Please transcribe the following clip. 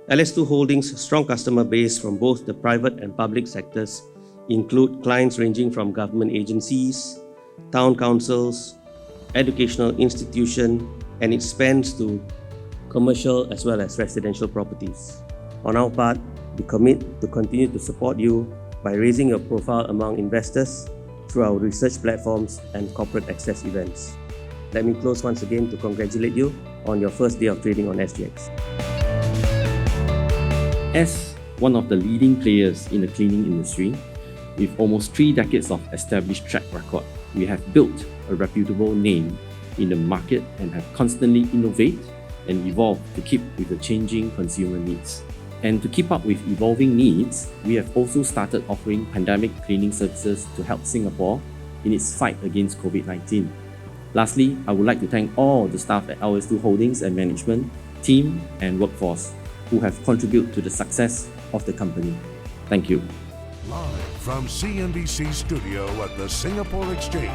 LS2 Holdings' strong customer base from both the private and public sectors include clients ranging from government agencies, town councils, educational institutions, and it spans to commercial as well as residential properties. On our part, we commit to continue to support you by raising your profile among investors through our research platforms and corporate access events. Let me close once again to congratulate you on your first day of trading on SGX. As one of the leading players in the cleaning industry, with almost 3 decades of established track record, we have built a reputable name in the market and have constantly innovate and evolve to keep with the changing consumer needs. And to keep up with evolving needs, we have also started offering pandemic cleaning services to help Singapore in its fight against COVID-19. Lastly, I would like to thank all the staff at LS2 Holdings and management, team and workforce who have contributed to the success of the company. Thank you. Live from CNBC studio at the Singapore Exchange,